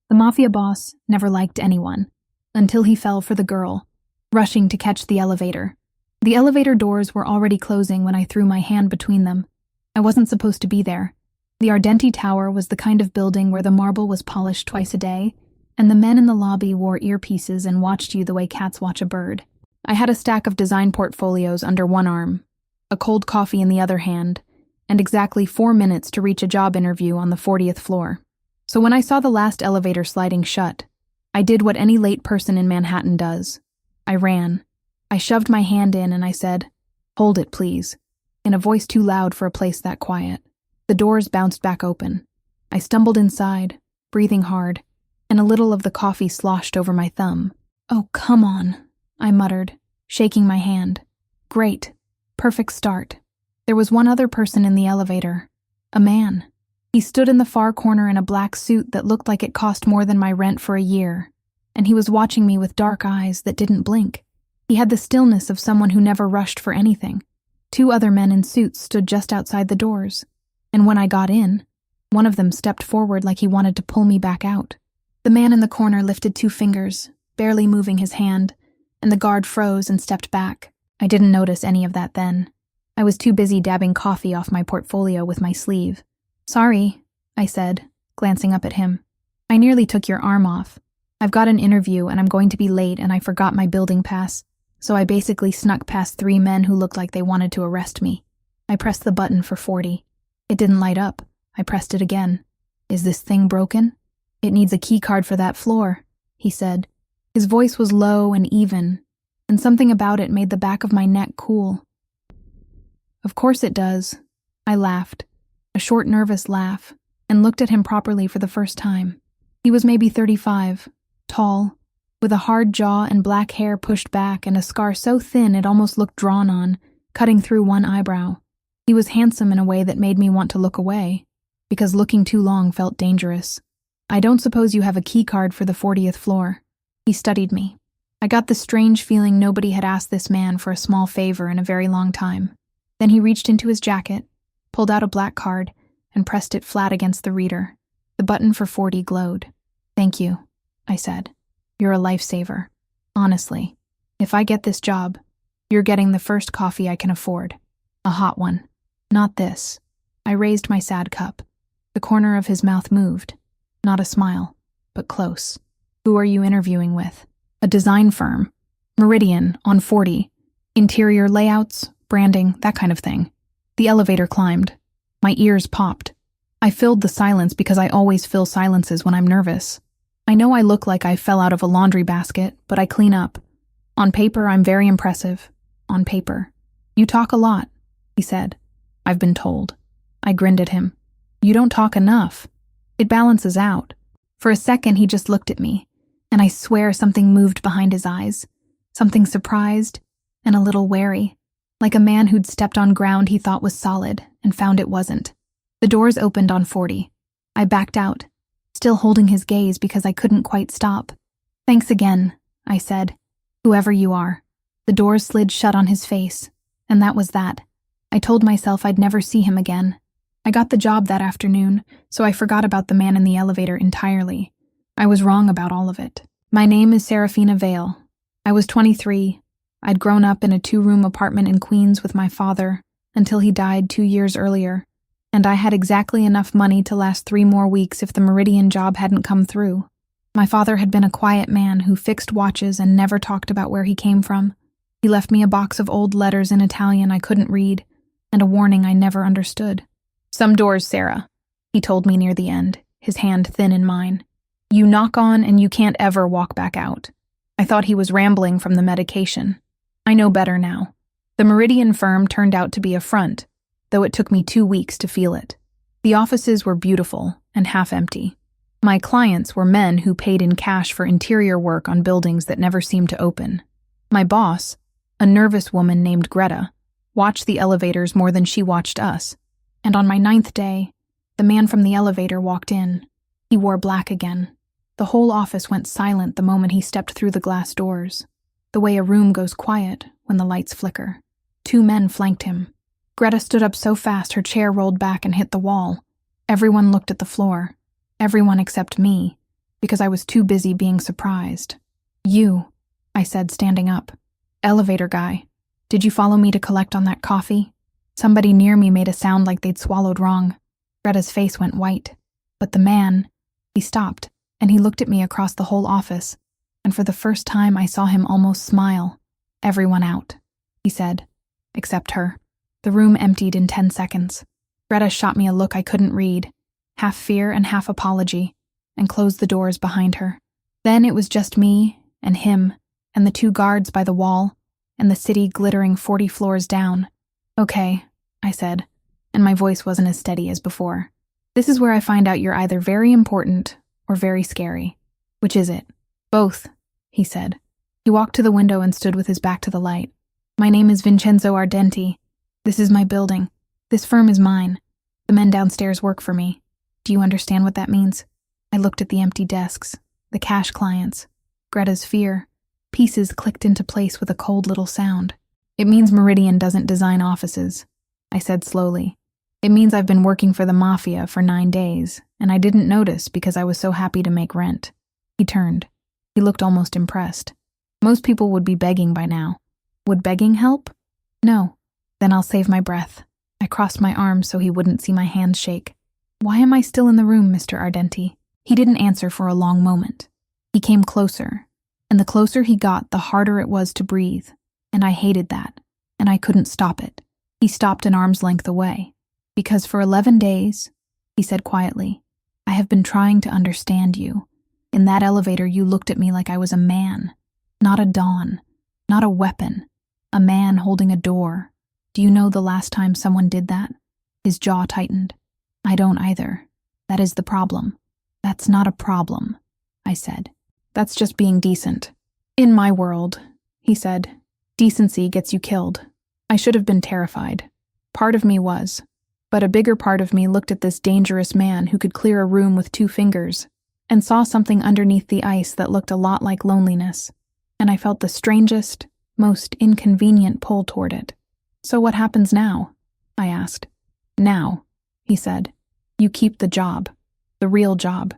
The Mafia boss never liked anyone, until he fell for the girl, rushing to catch the elevator. The elevator doors were already closing when I threw my hand between them. I wasn't supposed to be there. The Ardenti Tower was the kind of building where the marble was polished twice a day, and the men in the lobby wore earpieces and watched you the way cats watch a bird. I had a stack of design portfolios under one arm, a cold coffee in the other hand, and exactly 4 minutes to reach a job interview on the 40th floor. So when I saw the last elevator sliding shut, I did what any late person in Manhattan does. I ran. I shoved my hand in and I said, "Hold it, please," in a voice too loud for a place that quiet. The doors bounced back open. I stumbled inside, breathing hard, and a little of the coffee sloshed over my thumb. "Oh, come on," I muttered, shaking my hand. Great. Perfect start. There was one other person in the elevator. A man. He stood in the far corner in a black suit that looked like it cost more than my rent for a year, and he was watching me with dark eyes that didn't blink. He had the stillness of someone who never rushed for anything. 2 other men in suits stood just outside the doors, and when I got in, one of them stepped forward like he wanted to pull me back out. The man in the corner lifted 2 fingers, barely moving his hand, and the guard froze and stepped back. I didn't notice any of that then. I was too busy dabbing coffee off my portfolio with my sleeve. "Sorry," I said, glancing up at him. "I nearly took your arm off. I've got an interview and I'm going to be late and I forgot my building pass, so I basically snuck past 3 men who looked like they wanted to arrest me." I pressed the button for 40. It didn't light up. I pressed it again. "Is this thing broken?" "It needs a key card for that floor," he said. His voice was low and even, and something about it made the back of my neck cool. "Of course it does," I laughed. A short, nervous laugh, and looked at him properly for the first time. He was maybe 35, tall, with a hard jaw and black hair pushed back and a scar so thin it almost looked drawn on, cutting through one eyebrow. He was handsome in a way that made me want to look away, because looking too long felt dangerous. "I don't suppose you have a key card for the 40th floor. He studied me. I got the strange feeling nobody had asked this man for a small favor in a very long time. Then he reached into his jacket, pulled out a black card, and pressed it flat against the reader. The button for 40 glowed. "Thank you," I said. "You're a lifesaver. Honestly, if I get this job, you're getting the first coffee I can afford. A hot one. Not this." I raised my sad cup. The corner of his mouth moved. Not a smile, but close. "Who are you interviewing with?" "A design firm. Meridian, on 40. Interior layouts, branding, that kind of thing." The elevator climbed. My ears popped. I filled the silence because I always fill silences when I'm nervous. I know I look like I fell out of a laundry basket, but I clean up. "On paper, I'm very impressive. On paper." "You talk a lot," he said. "I've been told." I grinned at him. "You don't talk enough. It balances out." For a second, he just looked at me, and I swear something moved behind his eyes. Something surprised and a little wary, like a man who'd stepped on ground he thought was solid and found it wasn't. The doors opened on 40. I backed out, still holding his gaze because I couldn't quite stop. "Thanks again," I said. "Whoever you are." The doors slid shut on his face, and that was that. I told myself I'd never see him again. I got the job that afternoon, so I forgot about the man in the elevator entirely. I was wrong about all of it. My name is Serafina Vale. I was 23. I'd grown up in a 2-room apartment in Queens with my father until he died 2 years earlier, and I had exactly enough money to last 3 more weeks if the Meridian job hadn't come through. My father had been a quiet man who fixed watches and never talked about where he came from. He left me a box of old letters in Italian I couldn't read, and a warning I never understood. "Some doors, Sarah," he told me near the end, his hand thin in mine. "You knock on and you can't ever walk back out." I thought he was rambling from the medication. I know better now. The Meridian firm turned out to be a front, though it took me 2 weeks to feel it. The offices were beautiful and half empty. My clients were men who paid in cash for interior work on buildings that never seemed to open. My boss, a nervous woman named Greta, watched the elevators more than she watched us, and on my 9th day, the man from the elevator walked in. He wore black again. The whole office went silent the moment he stepped through the glass doors, the way a room goes quiet when the lights flicker. 2 men flanked him. Greta stood up so fast her chair rolled back and hit the wall. Everyone looked at the floor. Everyone except me. because I was too busy being surprised. "You," I said, standing up. "Elevator guy. Did you follow me to collect on that coffee?" Somebody near me made a sound like they'd swallowed wrong. Greta's face went white. But the man, he stopped, and he looked at me across the whole office, and for the first time I saw him almost smile. "Everyone out," he said, "except her." The room emptied in 10 seconds. Greta shot me a look I couldn't read, half fear and half apology, and closed the doors behind her. Then it was just me and him and the 2 guards by the wall and the city glittering 40 floors down. "Okay," I said, and my voice wasn't as steady as before. "This is where I find out you're either very important or very scary. Which is it?" "Both," he said. He walked to the window and stood with his back to the light. "My name is Vincenzo Ardenti. This is my building. This firm is mine. The men downstairs work for me. Do you understand what that means?" I looked at the empty desks, the cash clients, Greta's fear. Pieces clicked into place with a cold little sound. "It means Meridian doesn't design offices," I said slowly. "It means I've been working for the Mafia for 9 days, and I didn't notice because I was so happy to make rent." He turned. He looked almost impressed. "Most people would be begging by now. Would begging help?" "No." "Then I'll save my breath." I crossed my arms so he wouldn't see my hands shake. "Why am I still in the room, Mr. Ardenti?" He didn't answer for a long moment. He came closer, and the closer he got, the harder it was to breathe, and I hated that, and I couldn't stop it. He stopped an arm's length away. "Because for 11 days, he said quietly, "I have been trying to understand you. In that elevator, you looked at me like I was a man, not a dawn, not a weapon, a man holding a door. Do you know the last time someone did that?" His jaw tightened. "I don't either. That is the problem." "That's not a problem," I said. "That's just being decent." "In my world," he said, "decency gets you killed." I should have been terrified. Part of me was. But a bigger part of me looked at this dangerous man who could clear a room with 2 fingers and saw something underneath the ice that looked a lot like loneliness, and I felt the strangest, most inconvenient pull toward it. "So what happens now?" I asked. "Now," he said, "you keep the job, the real job.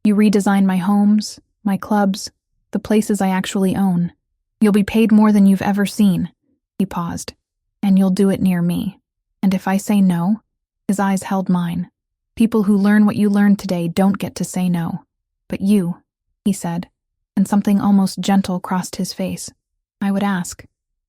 You redesign my homes, my clubs, the places I actually own. You'll be paid more than you've ever seen." He paused. "And you'll do it near me. And if I say no," his eyes held mine. "People who learn what you learned today don't get to say no. But you," he said, and something almost gentle crossed his face. I would ask.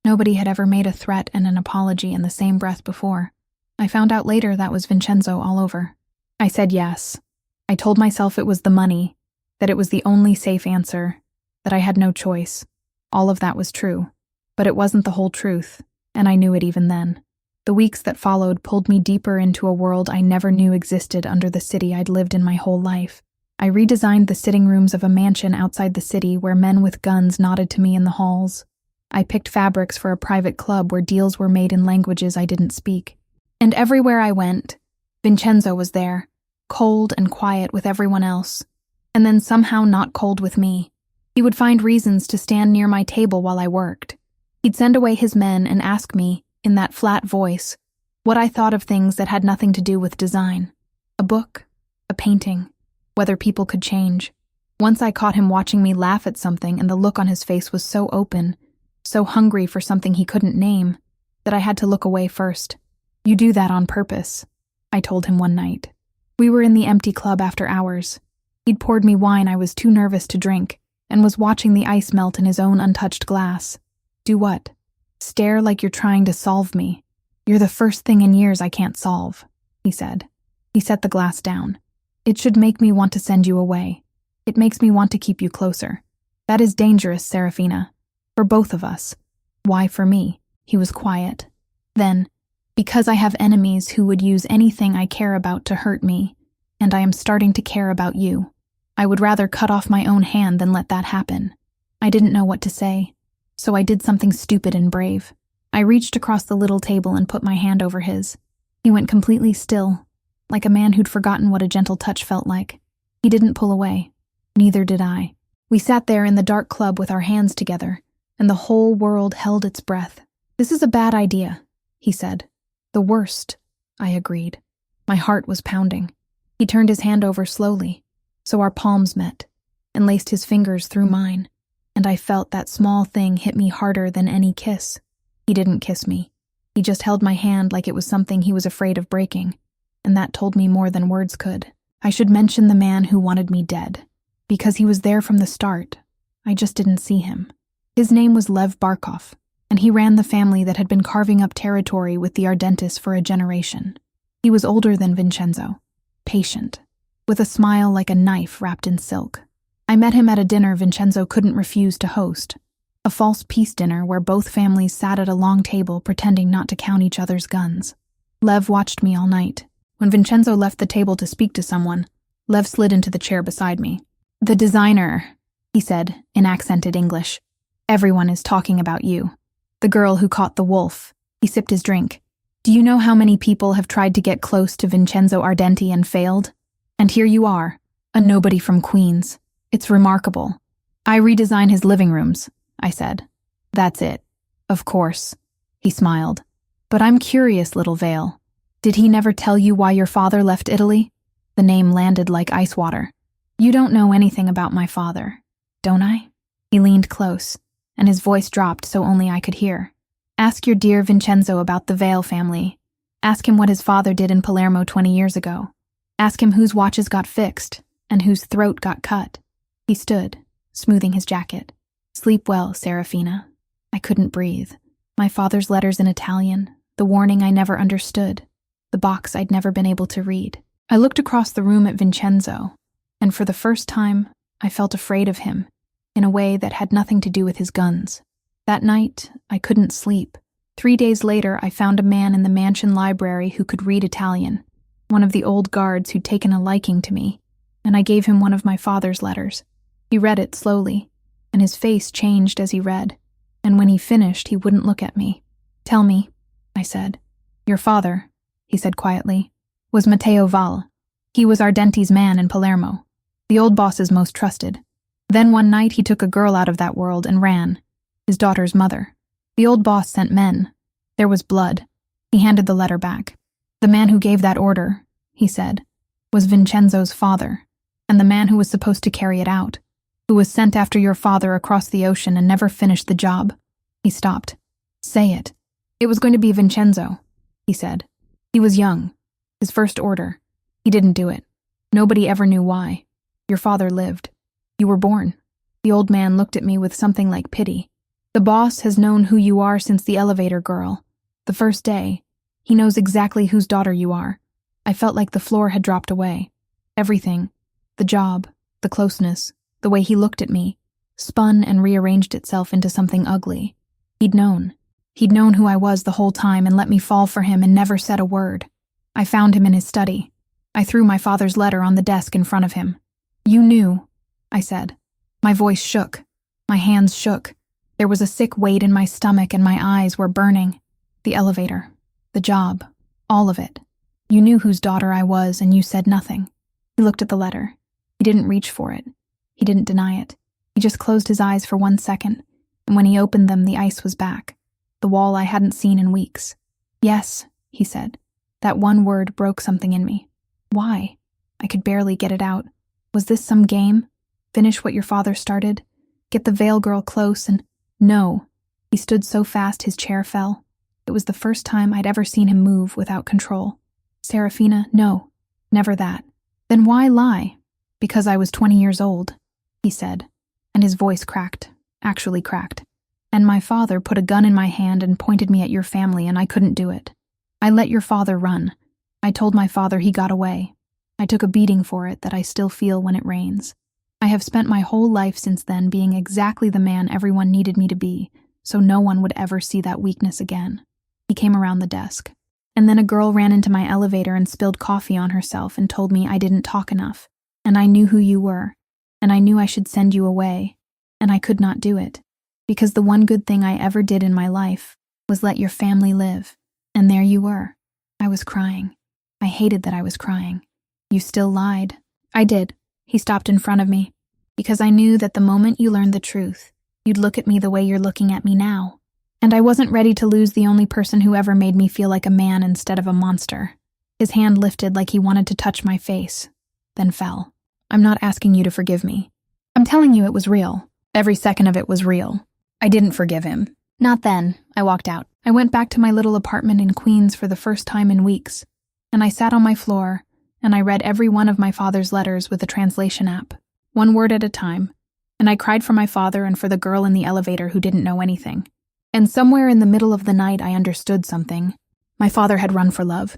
Nobody had ever made a threat and an apology in the same breath before. I found out later that was Vincenzo all over. I said yes. I told myself it was the money, that it was the only safe answer, that I had no choice. All of that was true. But it wasn't the whole truth, and I knew it even then. The weeks that followed pulled me deeper into a world I never knew existed under the city I'd lived in my whole life. I redesigned the sitting rooms of a mansion outside the city where men with guns nodded to me in the halls. I picked fabrics for a private club where deals were made in languages I didn't speak. And everywhere I went, Vincenzo was there, cold and quiet with everyone else, and then somehow not cold with me. He would find reasons to stand near my table while I worked. He'd send away his men and ask me, in that flat voice, what I thought of things that had nothing to do with design. A book, a painting, whether people could change. Once I caught him watching me laugh at something, and the look on his face was so open, so hungry for something he couldn't name, that I had to look away first. "You do that on purpose," I told him one night. We were in the empty club after hours. He'd poured me wine I was too nervous to drink, and was watching the ice melt in his own untouched glass. "Do what?" "Stare like you're trying to solve me. You're the first thing in years I can't solve," he said. He set the glass down. "It should make me want to send you away. It makes me want to keep you closer. That is dangerous, Serafina. For both of us." "Why for me?" He was quiet. Then, "Because I have enemies who would use anything I care about to hurt me, and I am starting to care about you. I would rather cut off my own hand than let that happen." I didn't know what to say, so I did something stupid and brave. I reached across the little table and put my hand over his. He went completely still, like a man who'd forgotten what a gentle touch felt like. He didn't pull away. Neither did I. We sat there in the dark club with our hands together, and the whole world held its breath. "This is a bad idea," he said. "The worst," I agreed. My heart was pounding. He turned his hand over slowly, so our palms met. and laced his fingers through mine, and I felt that small thing hit me harder than any kiss. He didn't kiss me. He just held my hand like it was something he was afraid of breaking, and that told me more than words could. I should mention the man who wanted me dead, because he was there from the start. I just didn't see him. His name was Lev Barkov, and he ran the family that had been carving up territory with the Ardentes for a generation. He was older than Vincenzo, patient, with a smile like a knife wrapped in silk. I met him at a dinner Vincenzo couldn't refuse to host, a false peace dinner where both families sat at a long table pretending not to count each other's guns. Lev watched me all night. When Vincenzo left the table to speak to someone, Lev slid into the chair beside me. "The designer," he said in accented English. "Everyone is talking about you. The girl who caught the wolf." He sipped his drink. "Do you know how many people have tried to get close to Vincenzo Ardenti and failed? And here you are, a nobody from Queens. It's remarkable." "I redesign his living rooms," I said. "That's it." "Of course," he smiled. "But I'm curious, little Vale. Did he never tell you why your father left Italy?" The name landed like ice water. "You don't know anything about my father, don't I?" He leaned close, and his voice dropped so only I could hear. "Ask your dear Vincenzo about the Vale family. Ask him what his father did in Palermo 20 years ago. Ask him whose watches got fixed and whose throat got cut." He stood, smoothing his jacket. "Sleep well, Serafina." I couldn't breathe. My father's letters in Italian, the warning I never understood, the box I'd never been able to read. I looked across the room at Vincenzo, and for the first time, I felt afraid of him, in a way that had nothing to do with his guns. That night, I couldn't sleep. 3 days later, I found a man in the mansion library who could read Italian, one of the old guards who'd taken a liking to me, and I gave him one of my father's letters. He read it slowly, and his face changed as he read, and when he finished, he wouldn't look at me. "Tell me," I said. "Your father," he said quietly, "was Matteo Val. He was Ardenti's man in Palermo, the old boss's most trusted. Then one night he took a girl out of that world and ran, his daughter's mother. The old boss sent men. There was blood." He handed the letter back. "The man who gave that order," he said, "was Vincenzo's father, and the man who was supposed to carry it out, who was sent after your father across the ocean and never finished the job." He stopped. "Say it." "It was going to be Vincenzo," he said. "He was young. His first order. He didn't do it. Nobody ever knew why. Your father lived. You were born." The old man looked at me with something like pity. "The boss has known who you are since the elevator girl. The first day. He knows exactly whose daughter you are." I felt like the floor had dropped away. Everything, the job, the closeness, the way he looked at me, spun and rearranged itself into something ugly. He'd known. He'd known who I was the whole time and let me fall for him and never said a word. I found him in his study. I threw my father's letter on the desk in front of him. "You knew," I said. My voice shook. My hands shook. There was a sick weight in my stomach and my eyes were burning. The elevator, the job, all of it. "You knew whose daughter I was and you said nothing." He looked at the letter. He didn't reach for it. He didn't deny it. He just closed his eyes for 1 second, and when he opened them, the ice was back. The wall I hadn't seen in weeks. "Yes," he said. That one word broke something in me. Why? I could barely get it out. Was this some game? Finish what your father started? Get the Vale girl close and... No. He stood so fast his chair fell. It was the first time I'd ever seen him move without control. "Serafina, no. Never that." "Then why lie?" "Because I was 20 years old," he said, and his voice cracked, actually cracked. "And my father put a gun in my hand and pointed me at your family and I couldn't do it. I let your father run. I told my father he got away. I took a beating for it that I still feel when it rains. I have spent my whole life since then being exactly the man everyone needed me to be, so no one would ever see that weakness again." He came around the desk. "And then a girl ran into my elevator and spilled coffee on herself and told me I didn't talk enough, and I knew who you were, and I knew I should send you away, and I could not do it, because the one good thing I ever did in my life was let your family live, and there you were." I was crying. I hated that I was crying. "You still lied." "I did." He stopped in front of me. "Because I knew that the moment you learned the truth, you'd look at me the way you're looking at me now. And I wasn't ready to lose the only person who ever made me feel like a man instead of a monster." His hand lifted like he wanted to touch my face, then fell. "I'm not asking you to forgive me. I'm telling you it was real. Every second of it was real. I didn't forgive him. Not then. I walked out. I went back to my little apartment in Queens for the first time in weeks, and I sat on my floor, and I read every one of my father's letters with a translation app, one word at a time, and I cried for my father and for the girl in the elevator who didn't know anything. And somewhere in the middle of the night I understood something. My father had run for love.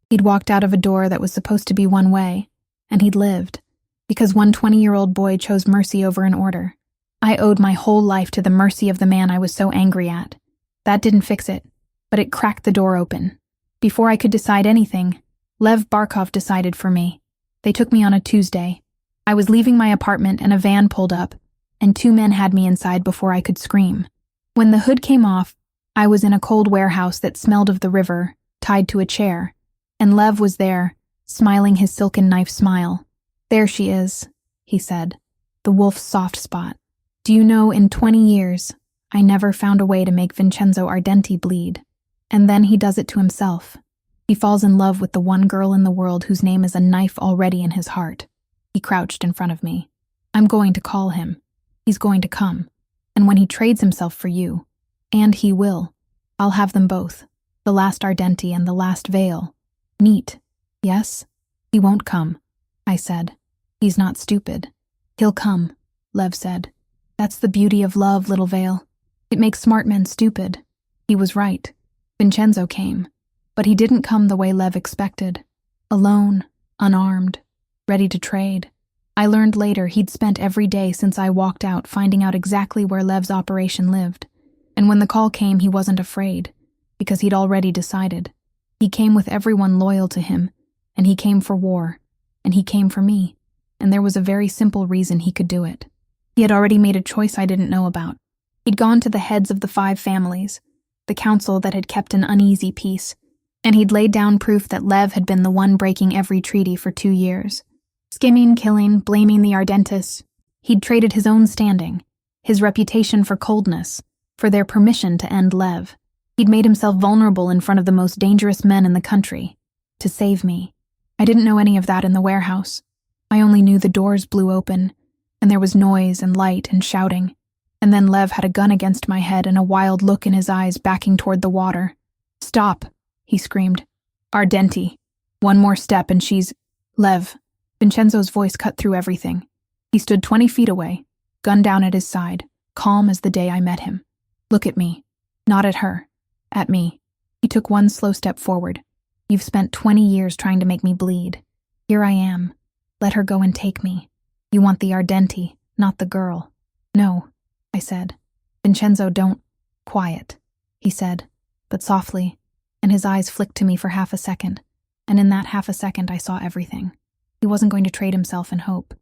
He'd walked out of a door that was supposed to be one way, and he'd lived, because one 20-year-old boy chose mercy over an order. I owed my whole life to the mercy of the man I was so angry at. That didn't fix it, but it cracked the door open. Before I could decide anything, Lev Barkov decided for me. They took me on a Tuesday. I was leaving my apartment and a van pulled up, and 2 men had me inside before I could scream. When the hood came off, I was in a cold warehouse that smelled of the river, tied to a chair, and Lev was there, smiling his silken knife smile. "There she is," he said, "the wolf's soft spot. Do you know, in 20 years, I never found a way to make Vincenzo Ardenti bleed. And then he does it to himself. He falls in love with the one girl in the world whose name is a knife already in his heart." He crouched in front of me. "I'm going to call him. He's going to come. And when he trades himself for you, and he will, I'll have them both, the last Ardenti and the last Veil. Neat, yes? He won't come," I said. "He's not stupid. He'll come," Lev said. "That's the beauty of love, little Veil. It makes smart men stupid." He was right. Vincenzo came, but he didn't come the way Lev expected. Alone, unarmed, ready to trade. I learned later he'd spent every day since I walked out finding out exactly where Lev's operation lived. And when the call came, he wasn't afraid, because he'd already decided. He came with everyone loyal to him, and he came for war, and he came for me, and there was a very simple reason he could do it. He had already made a choice I didn't know about. He'd gone to the heads of the 5 families, the council that had kept an uneasy peace, and he'd laid down proof that Lev had been the one breaking every treaty for 2 years. Skimming, killing, blaming the Ardentis. He'd traded his own standing, his reputation for coldness, for their permission to end Lev. He'd made himself vulnerable in front of the most dangerous men in the country, to save me. I didn't know any of that in the warehouse. I only knew the doors blew open, and there was noise and light and shouting. And then Lev had a gun against my head and a wild look in his eyes backing toward the water. "Stop," he screamed. "Ardenti. One more step and she's—" "Lev." Vincenzo's voice cut through everything. He stood 20 feet away, gun down at his side, calm as the day I met him. "Look at me. Not at her. At me." He took one slow step forward. "You've spent 20 years trying to make me bleed. Here I am. Let her go and take me. You want the Ardenti, not the girl." "No," I said. "Vincenzo, don't—" "Quiet," he said, but softly, and his eyes flicked to me for half a second, and in that half a second I saw everything. He wasn't going to trade himself in hope.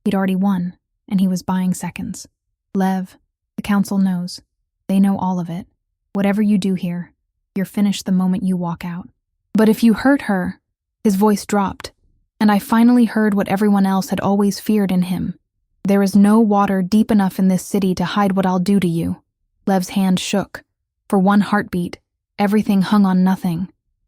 He'd already won, and he was buying seconds. "Lev, the council knows. They know all of it. Whatever you do here, you're finished the moment you walk out. But if you hurt her—" His voice dropped, and I finally heard what everyone else had always feared in him. "There is no water deep enough in this city to hide what I'll do to you." Lev's hand shook. For one heartbeat, everything hung on nothing.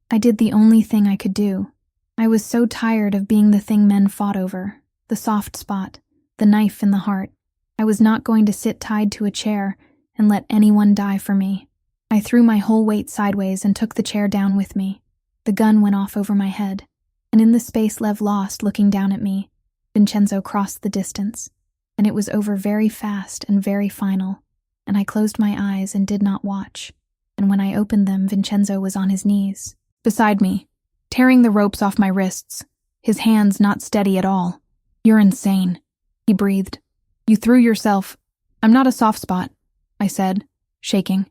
I did the only thing I could do. I was so tired of being the thing men fought over, the soft spot, the knife in the heart. I was not going to sit tied to a chair and let anyone die for me. I threw my whole weight sideways and took the chair down with me. The gun went off over my head, and in the space Lev lost looking down at me, Vincenzo crossed the distance, and it was over very fast and very final, and I closed my eyes and did not watch, and when I opened them, Vincenzo was on his knees, beside me, tearing the ropes off my wrists, his hands not steady at all. "You're insane," he breathed. "You threw yourself—" "I'm not a soft spot," I said, shaking.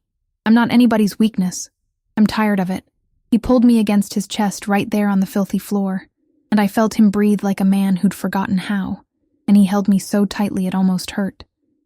"I'm not anybody's weakness. I'm tired of it." He pulled me against his chest right there on the filthy floor, and I felt him breathe like a man who'd forgotten how, and he held me so tightly it almost hurt.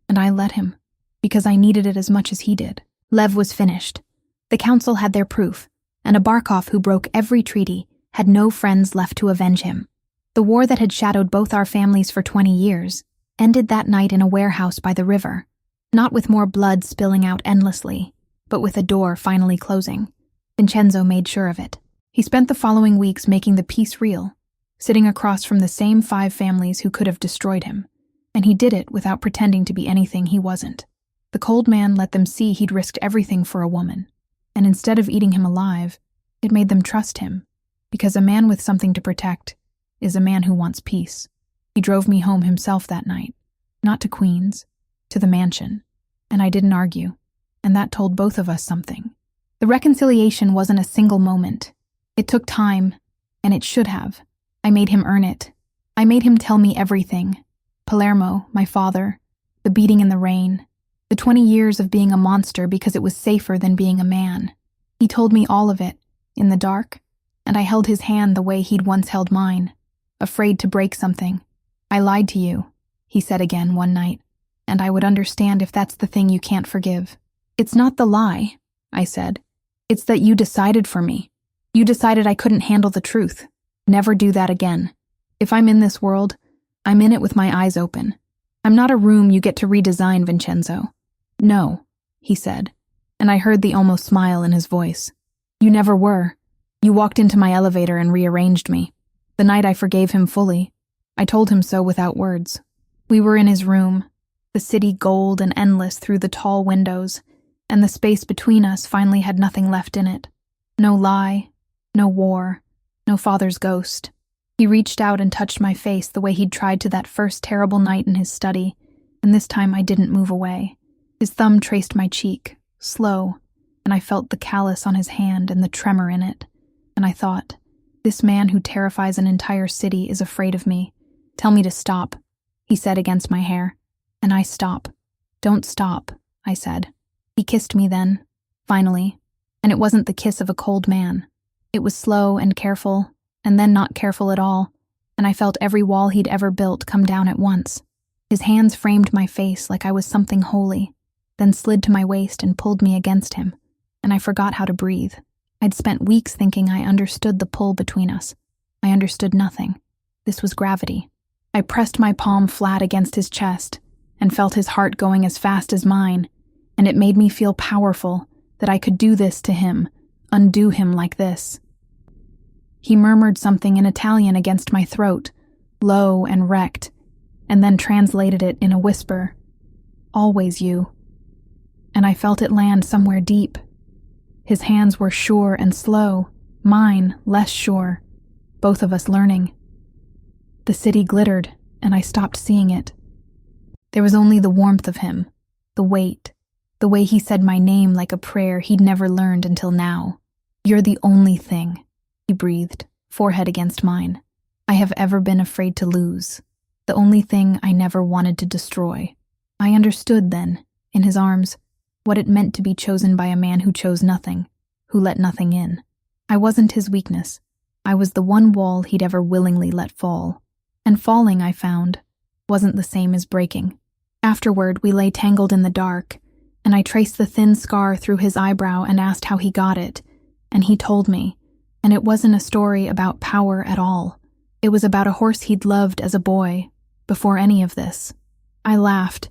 And I let him, because I needed it as much as he did. Lev was finished. The council had their proof, and a Barkov who broke every treaty had no friends left to avenge him. The war that had shadowed both our families for 20 years ended that night in a warehouse by the river, not with more blood spilling out endlessly, but with a door finally closing. Vincenzo made sure of it. He spent the following weeks making the peace real, sitting across from the same 5 families who could have destroyed him, And he did it without pretending to be anything he wasn't. The cold man let them see he'd risked everything for a woman, and instead of eating him alive, it made them trust him, because a man with something to protect is a man who wants peace. He drove me home himself that night, not to Queens, to the mansion, and I didn't argue, and that told both of us something. The reconciliation wasn't a single moment. It took time, and it should have. I made him earn it. I made him tell me everything. Palermo, my father, the beating in the rain, the 20 years of being a monster because it was safer than being a man. He told me all of it, in the dark, and I held his hand the way he'd once held mine, afraid to break something. I lied to you, he said again one night, and I would understand if that's the thing you can't forgive. It's not the lie, I said. It's that you decided for me. You decided I couldn't handle the truth. Never do that again. If I'm in this world, I'm in it with my eyes open. I'm not a room you get to redesign, Vincenzo. No, he said, and I heard the almost smile in his voice. You never were. You walked into my elevator and rearranged me. The night I forgave him fully, I told him so without words. We were in his room, the city gold and endless through the tall windows, and the space between us finally had nothing left in it. No lie, no war, no father's ghost. He reached out and touched my face the way he'd tried to that first terrible night in his study, and this time I didn't move away. His thumb traced my cheek, slow, and I felt the callus on his hand and the tremor in it. And I thought, this man who terrifies an entire city is afraid of me. Tell me to stop, he said against my hair. And I stop. Don't stop, I said. He kissed me then, finally, and it wasn't the kiss of a cold man. It was slow and careful, and then not careful at all, and I felt every wall he'd ever built come down at once. His hands framed my face like I was something holy, then slid to my waist and pulled me against him, and I forgot how to breathe. I'd spent weeks thinking I understood the pull between us. I understood nothing. This was gravity. I pressed my palm flat against his chest and felt his heart going as fast as mine, and it made me feel powerful that I could do this to him, undo him like this. He murmured something in Italian against my throat, low and wrecked, and then translated it in a whisper. Always you. And I felt it land somewhere deep. His hands were sure and slow, mine less sure, both of us learning. The city glittered, and I stopped seeing it. There was only the warmth of him, the weight, the way he said my name like a prayer he'd never learned until now. You're the only thing, he breathed, forehead against mine, I have ever been afraid to lose. The only thing I never wanted to destroy. I understood then, in his arms, what it meant to be chosen by a man who chose nothing, who let nothing in. I wasn't his weakness. I was the one wall he'd ever willingly let fall. And falling, I found, wasn't the same as breaking. Afterward, we lay tangled in the dark, and I traced the thin scar through his eyebrow and asked how he got it, and he told me, and it wasn't a story about power at all. It was about a horse he'd loved as a boy, before any of this. I laughed,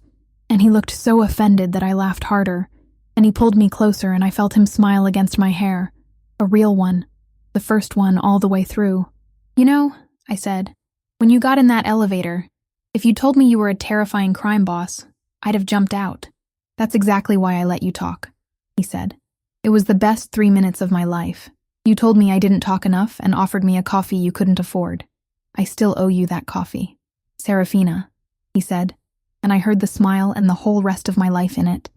and he looked so offended that I laughed harder, and he pulled me closer and I felt him smile against my hair. A real one. The first one all the way through. You know, I said, when you got in that elevator, if you told me you were a terrifying crime boss, I'd have jumped out. That's exactly why I let you talk, he said. It was the best 3 minutes of my life. You told me I didn't talk enough and offered me a coffee you couldn't afford. I still owe you that coffee. Serafina, he said, and I heard the smile and the whole rest of my life in it.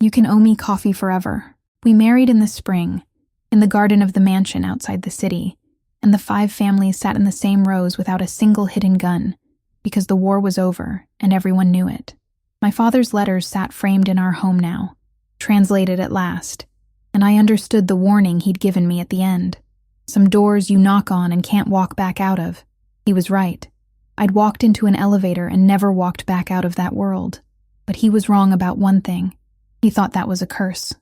You can owe me coffee forever. We married in the spring, in the garden of the mansion outside the city, and the 5 families sat in the same rows without a single hidden gun, because the war was over and everyone knew it. My father's letters sat framed in our home now, translated at last, and I understood the warning he'd given me at the end. Some doors you knock on and can't walk back out of. He was right. I'd walked into an elevator and never walked back out of that world. But he was wrong about one thing. He thought that was a curse.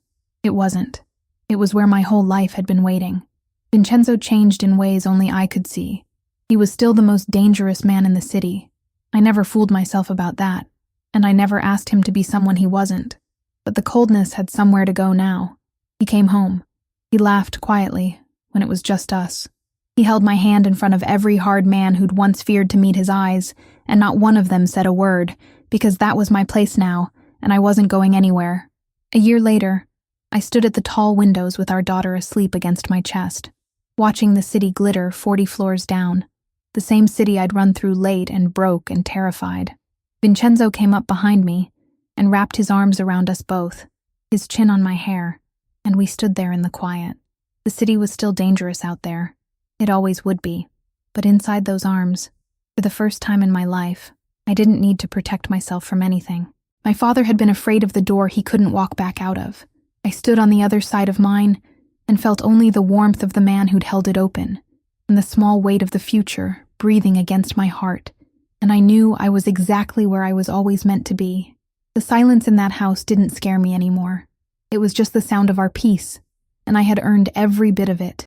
It wasn't. It was where my whole life had been waiting. Vincenzo changed in ways only I could see. He was still the most dangerous man in the city. I never fooled myself about that, and I never asked him to be someone he wasn't. But the coldness had somewhere to go now. He came home. He laughed quietly, when it was just us. He held my hand in front of every hard man who'd once feared to meet his eyes, and not one of them said a word, because that was my place now, and I wasn't going anywhere. A year later, I stood at the tall windows with our daughter asleep against my chest, watching the city glitter 40 floors down, the same city I'd run through late and broke and terrified. Vincenzo came up behind me and wrapped his arms around us both, his chin on my hair, and we stood there in the quiet. The city was still dangerous out there. It always would be. But inside those arms, for the first time in my life, I didn't need to protect myself from anything. My father had been afraid of the door he couldn't walk back out of. I stood on the other side of mine and felt only the warmth of the man who'd held it open, and the small weight of the future breathing against my heart, and I knew I was exactly where I was always meant to be. The silence in that house didn't scare me anymore. It was just the sound of our peace, and I had earned every bit of it.